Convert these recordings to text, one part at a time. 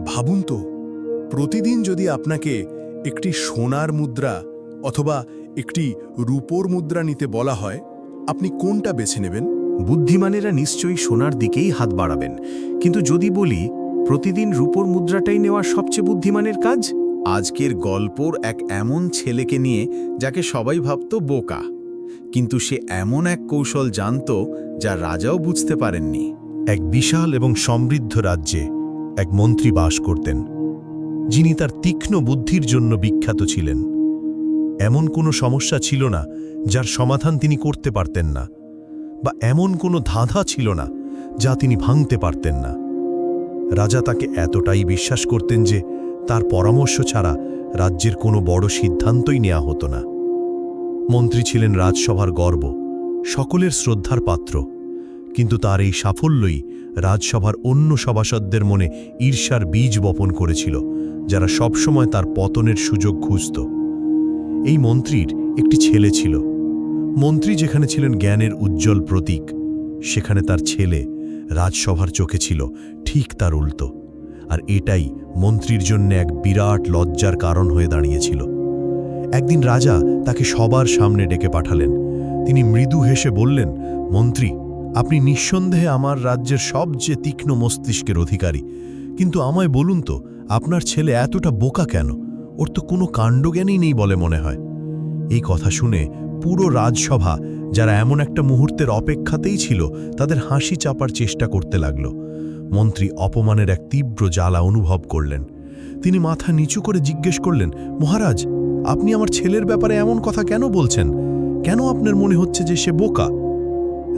ভাবুন তো, প্রতিদিন যদি আপনাকে একটি সোনার মুদ্রা অথবা একটি রূপোর মুদ্রা নিতে বলা হয়, আপনি কোনটা বেছে নেবেন? বুদ্ধিমানেরা নিশ্চয়ই সোনার দিকেই হাত বাড়াবেন, কিন্তু যদি বলি প্রতিদিন রূপোর মুদ্রাটাই নেওয়া সবচেয়ে বুদ্ধিমানের কাজ। আজকের গল্পর এক এমন ছেলেকে নিয়ে যাকে সবাই ভাবত বোকা, কিন্তু সে এমন এক কৌশল জানত যা রাজাও বুঝতে পারেননি। এক বিশাল এবং সমৃদ্ধ রাজ্যে এক মন্ত্রী বাস করতেন, যিনি তার তীক্ষ্ণ বুদ্ধির জন্য বিখ্যাত ছিলেন। এমন কোনো সমস্যা ছিল না যার সমাধান তিনি করতে পারতেন না, বা এমন কোনো ধাঁধা ছিল না যা তিনি ভাঙতে পারতেন না। রাজা তাকে এতটাই বিশ্বাস করতেন যে তার পরামর্শ ছাড়া রাজ্যের কোনো বড় সিদ্ধান্তই নেওয়া হতো না। মন্ত্রী ছিলেন রাজসভার গর্ব, সকলের শ্রদ্ধার পাত্র, কিন্তু তার এই সাফল্যই রাজসভার অন্য সভাসদদের মনে ঈর্ষার বীজ বপন করেছিল, যারা সবসময় তার পতনের সুযোগ খুঁজত। এই মন্ত্রীর একটি ছেলে ছিল। মন্ত্রী যেখানে ছিলেন জ্ঞানের উজ্জ্বল প্রতীক, সেখানে তার ছেলে রাজসভার চোখে ছিল ঠিক তার উল্টো। আর এটাই মন্ত্রীর জন্য এক বিরাট লজ্জার কারণ হয়ে দাঁড়িয়েছিল। একদিন রাজা তাকে সবার সামনে ডেকে পাঠালেন। তিনি মৃদু হেসে বললেন, মন্ত্রী, আপনি নিঃসন্দেহে আমার রাজ্যের সবচেয়ে তীক্ষ্ণ মস্তিষ্কের অধিকারী, কিন্তু আমায় বলুন তো, আপনার ছেলে এতটা বোকা কেন? ওর তো কোনো কাণ্ডজ্ঞানই নেই বলে মনে হয়। এই কথা শুনে পুরো রাজসভা, যারা এমন একটা মুহূর্তের অপেক্ষাতেই ছিল, তাদের হাসি চাপার চেষ্টা করতে লাগল। মন্ত্রী অপমানের এক তীব্র জ্বালা অনুভব করলেন। তিনি মাথা নিচু করে জিজ্ঞেস করলেন, মহারাজ, আপনি আমার ছেলের ব্যাপারে এমন কথা কেন বলছেন? কেন আপনার মনে হচ্ছে যে সে বোকা?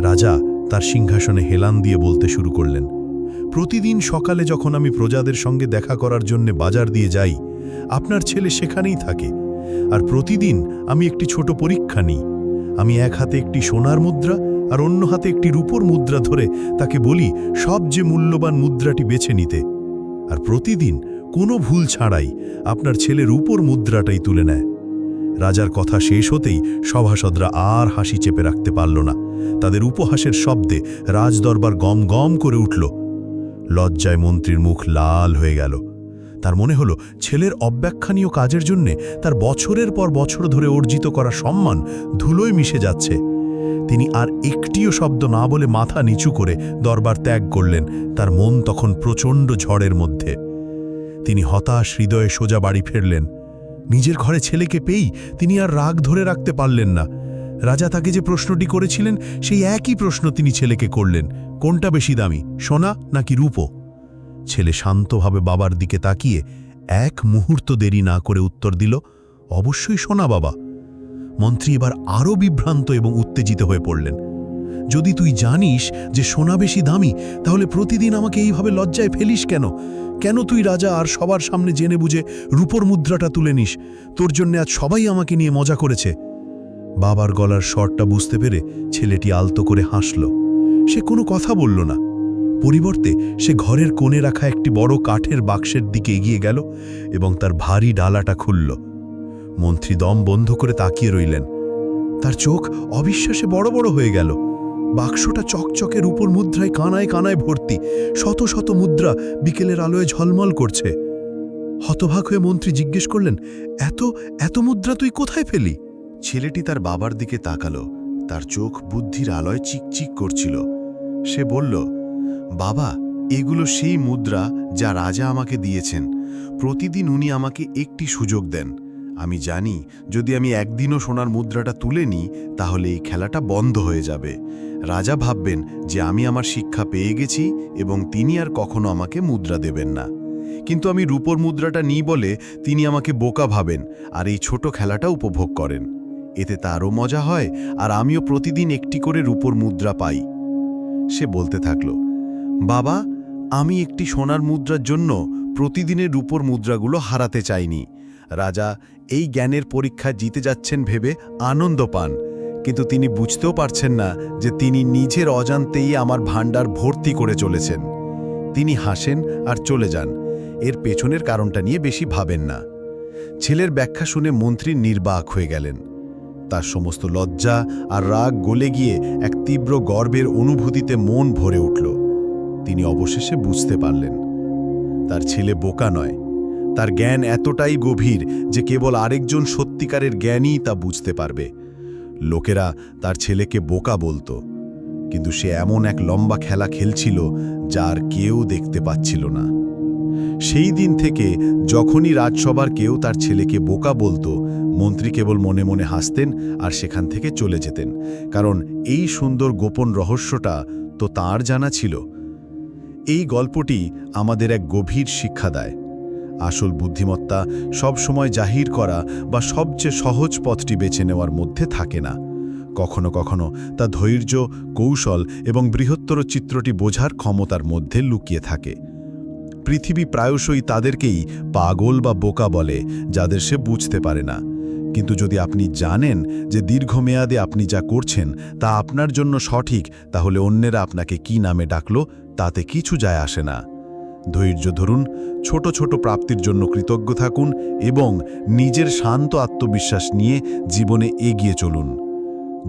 রাজা তার সিংহাসনে হেলান দিয়ে বলতে শুরু করলেন, প্রতিদিন সকালে যখন আমি প্রজাদের সঙ্গে দেখা করার জন্য বাজার দিয়ে যাই, আপনার ছেলে সেখানেই থাকে। আর প্রতিদিন আমি একটি ছোট পরীক্ষা নিই। আমি এক হাতে একটি সোনার মুদ্রা আর অন্য হাতে একটি রূপোর মুদ্রা ধরে তাকে বলি সবচেয়ে মূল্যবান মুদ্রাটি বেছে নিতে। আর প্রতিদিন কোনো ভুল ছাড়াই আপনার ছেলে রূপোর মুদ্রাটাই তুলে নেয়। রাজার কথা শেষ হতেই সভাসদরা আর হাসি চেপে রাখতে পারল না। তাদের উপহাসের শব্দে রাজদরবার গম গম করে উঠল। লজ্জায় মন্ত্রীর মুখ লাল হয়ে গেল। তার মনে হলো ছেলের অব্যাখ্যানীয় কাজের জন্যে তার বছরের পর বছর ধরে অর্জিত করা সম্মান ধুলোয় মিশে যাচ্ছে। তিনি আর একটিও শব্দ না বলে মাথা নিচু করে দরবার ত্যাগ করলেন। তার মন তখন প্রচণ্ড ঝড়ের মধ্যে। তিনি হতাশ হৃদয়ে সোজা বাড়ি ফিরলেন। নিজের ঘরে ছেলেকে পেয়েই তিনি আর রাগ ধরে রাখতে পারলেন না। রাজা তাকে যে প্রশ্নটি করেছিলেন, সেই একই প্রশ্ন তিনি ছেলেকে করলেন, কোনটা বেশি দামি, সোনা নাকি রূপো? ছেলে শান্তভাবে বাবার দিকে তাকিয়ে এক মুহূর্ত দেরি না করে উত্তর দিল, অবশ্যই সোনা বাবা। মন্ত্রী এবার আরও বিভ্রান্ত এবং উত্তেজিত হয়ে পড়লেন। যদি তুই জানিস যে সোনা বেশি দামি, তাহলে প্রতিদিন আমাকে এইভাবে লজ্জায় ফেলিস কেন? কেন তুই রাজা আর সবার সামনে জেনে বুঝে রূপোর মুদ্রাটা তুলে নিস? তোর জন্য আজ সবাই আমাকে নিয়ে মজা করেছে। বাবার গলার স্বরটা বুঝতে পেরে ছেলেটি আলতো করে হাসল। সে কোনো কথা বলল না। পরিবর্তে সে ঘরের কোণে রাখা একটি বড় কাঠের বাক্সের দিকে এগিয়ে গেল এবং তার ভারী ডালাটা খুলল। মন্ত্রী দম বন্ধ করে তাকিয়ে রইলেন। তার চোখ অবিশ্বাসে বড় বড় হয়ে গেল। বাক্সটা চকচকে রূপোর মুদ্রায় কানায় কানায় ভর্তি। শত শত মুদ্রা বিকেলের আলোয় ঝলমল করছে। হতবাক হয়ে মন্ত্রী জিজ্ঞেস করলেন, এত এত মুদ্রা তুই কোথায় ফেলি? ছেলেটি তার বাবার দিকে তাকালো। তার চোখ বুদ্ধির আলোয় চিকচিক করছিল। সে বলল, বাবা, এগুলো সেই মুদ্রা যা রাজা আমাকে দিয়েছেন। প্রতিদিন উনি আমাকে একটি সুযোগ দেন। আমি জানি যদি আমি একদিনও সোনার মুদ্রাটা তুলে নিই, তাহলে এই খেলাটা বন্ধ হয়ে যাবে। রাজা ভাববেন যে আমি আমার শিক্ষা পেয়ে গেছি এবং তিনি আর কখনো আমাকে মুদ্রা দেবেন না। কিন্তু আমি রূপোর মুদ্রাটা নিই বলে তিনি আমাকে বোকা ভাবেন আর এই ছোট খেলাটা উপভোগ করেন। এতে তারও মজা হয় আর আমিও প্রতিদিন একটি করে রূপোর মুদ্রা পাই। সে বলতে থাকল, বাবা, আমি একটি সোনার মুদ্রার জন্য প্রতিদিনের রূপোর মুদ্রাগুলো হারাতে চাইনি। রাজা এই জ্ঞানের পরীক্ষা জিতে যাচ্ছেন ভেবে আনন্দ পান, কিন্তু তিনি বুঝতেও পারছেন না যে তিনি নিজের অজান্তেই আমার ভাণ্ডার ভর্তি করে চলেছেন। তিনি হাসেন আর চলে যান। এর পেছনের কারণটা নিয়ে বেশি ভাবেন না। ছেলের ব্যাখ্যা শুনে মন্ত্রী নির্বাক হয়ে গেলেন। তার সমস্ত লজ্জা আর রাগ গলে গিয়ে এক তীব্র গর্বের অনুভূতিতে মন ভরে উঠল। তিনি অবশেষে বুঝতে পারলেন। তার ছেলে বোকা নয়, তার জ্ঞান এতটাই গভীর যে কেবল আরেকজন সত্যিকারের জ্ঞানই তা বুঝতে পারবে। লোকেরা তার ছেলেকে বোকা বলতো, কিন্তু সে এমন এক লম্বা খেলা খেলছিল যা আর কেউ দেখতে পাচ্ছিল না। সেই দিন থেকে যখনই রাজসভার কেউ তার ছেলেকে বোকা বলতো, মন্ত্রী কেবল মনে মনে হাসতেন আর সেখান থেকে চলে যেতেন, কারণ এই সুন্দর গোপন রহস্যটা তো তাঁর জানা ছিল। এই গল্পটি আমাদের এক গভীর শিক্ষা দেয়। আসল বুদ্ধিমত্তা সব সময় জাহির করা বা সবচেয়ে সহজ পথটি বেছে নেওয়ার মধ্যে থাকে না। কখনো কখনো তা ধৈর্য, কৌশল এবং বৃহত্তর চিত্রটি বোঝার ক্ষমতার মধ্যে লুকিয়ে থাকে। পৃথিবী প্রায়শই তাদেরকেই পাগল বা বোকা বলে যাদের সে বুঝতে পারে না। কিন্তু যদি আপনি জানেন যে দীর্ঘমেয়াদে আপনি যা করছেন তা আপনার জন্য সঠিক, তাহলে অন্যেরা আপনাকে কি নামে ডাকলো তাতে কিছু যায় আসে না। ধৈর্য ধরুন, ছোট ছোট প্রাপ্তির জন্য কৃতজ্ঞ থাকুন এবং নিজের শান্ত আত্মবিশ্বাস নিয়ে জীবনে এগিয়ে চলুন।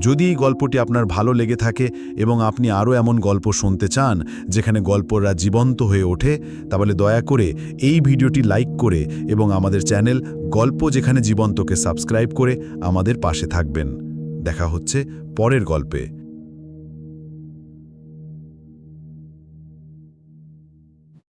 যদি এই গল্পটি আপনার ভালো লেগে থাকে এবং আপনি আরও এমন গল্প শুনতে চান যেখানে গল্পরা জীবন্ত হয়ে ওঠে, তাহলে দয়া করে এই ভিডিওটি লাইক করে এবং আমাদের চ্যানেল গল্প যেখানে জীবন্তকে সাবস্ক্রাইব করে আমাদের পাশে থাকবেন। দেখা হচ্ছে পরের গল্পে।